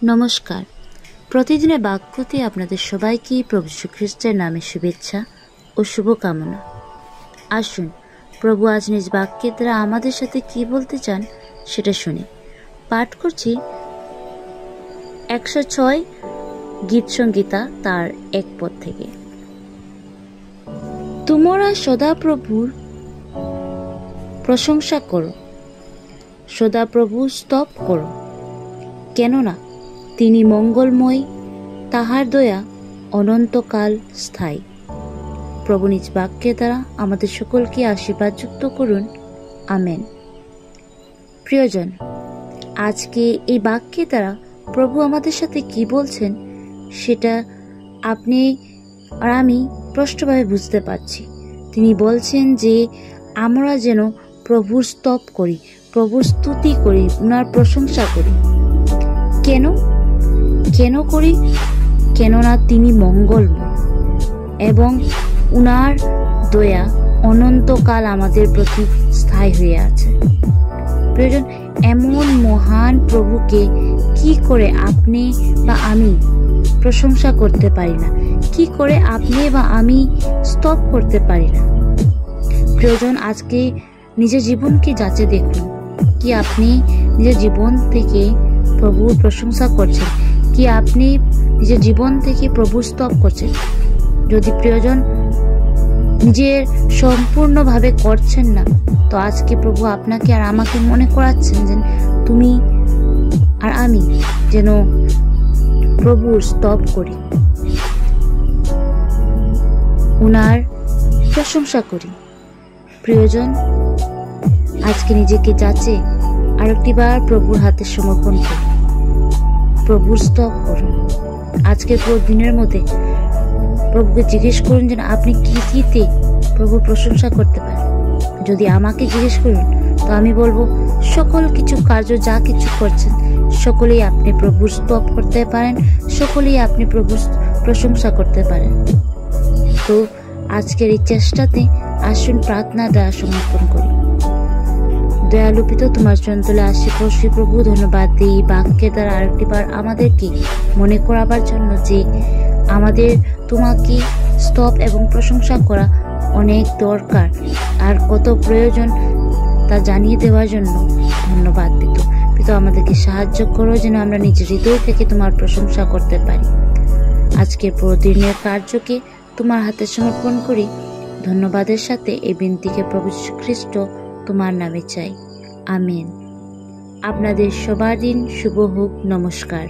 নমস্কার। প্রতিদিনের বাক্যতে আপনাদের সবাইকে প্রভু যীশু খ্রিস্টের নামে শুভেচ্ছা ও শুভকামনা। আসুন প্রভু আজ নিজ বাক্যের দ্বারা আমাদের সাথে কি বলতে চান সেটা শুনি। পাঠ করছি 106 গীত সংহিতা তার 1 পদ থেকে। তোমরা সদা প্রভুর প্রশংসা করো, সদা প্রভু স্তব করো, কেননা তিনি মঙ্গলময়, তাহার দয়া অনন্তকাল স্থায়ী। প্রভু নিজ বাক্যের দ্বারা আমাদের সকলকে আশীর্বাদ যুক্ত করুন, আমেন। প্রিয়জন, আজকে এই বাক্যের দ্বারা প্রভু আমাদের সাথে কি বলছেন সেটা আপনি আর আমি স্পষ্টভাবে বুঝতে পারছি। তিনি বলছেন যে আমরা যেন প্রভুর স্তব করি, প্রভুর স্তুতি করি, উনার প্রশংসা করি। কেন করি? কেননা তিনি মঙ্গলময় এবং উনার দয়া অনন্তকাল আমাদের প্রতি স্থায়ী হয়ে আছে। প্রয়োজন এমন মহান প্রভুকে কি করে আপনি বা আমি প্রশংসা করতে পারি না? কি করে আপনি বা আমি স্তব করতে পারি না? প্রয়োজন আজকে নিজের জীবনকে যাচে দেখুন, কি আপনি নিজের জীবন থেকে প্রভুর প্রশংসা করছেন, কি আপনি নিজের জীবন থেকে প্রভুর স্তব করছেন। যদি প্রিয়জন নিজের সম্পূর্ণভাবে করছেন না, তো আজকে প্রভু আপনাকে আর আমাকে মনে করাচ্ছেন যে তুমি আর আমি যেন প্রভুর স্তব করি, উনার প্রশংসা করি। প্রিয়জন আজকে নিজেকে যাচে আরেকটিবার প্রভুর হাতে সমর্পণ করুন, প্রভুর স্তব করুন। আজকের পুরো দিনের মধ্যে প্রভুকে জিজ্ঞেস করুন যেন আপনি কিতে প্রভুর প্রশংসা করতে পারেন। যদি আমাকে জিজ্ঞেস করুন তো আমি বলবো সকল কিছু কার্য যা কিছু করছেন সকলেই আপনি প্রভুর স্তব করতে পারেন, সকলেই আপনি প্রভুর প্রশংসা করতে পারেন। তো আজকের এই চেষ্টাতে আসুন প্রার্থনা দ্বারা সমর্পণ করি। দয়ালু পিতা, তোমার চরণতলে আসি শ্রী প্রভু, ধন্যবাদ দিই বাক্যের দ্বারা আরেকটিবার আমাদেরকে মনে করাবার জন্য যে আমাদের তোমাকে স্তব এবং প্রশংসা করা অনেক দরকার আর কত প্রয়োজন তা জানিয়ে দেওয়ার জন্য ধন্যবাদ পিতা। পিতা আমাদেরকে সাহায্য করো যেন আমরা নিজের হৃদয় থেকে তোমার প্রশংসা করতে পারি। আজকের প্রতিদিনের কার্যকে তোমার হাতে সমর্পণ করি। ধন্যবাদের সাথে এই বিনতিকে প্রভু যীশু খ্রিস্ট তোমার নামে চাই, আমেন। আপনাদের সবার দিন শুভ হোক। নমস্কার।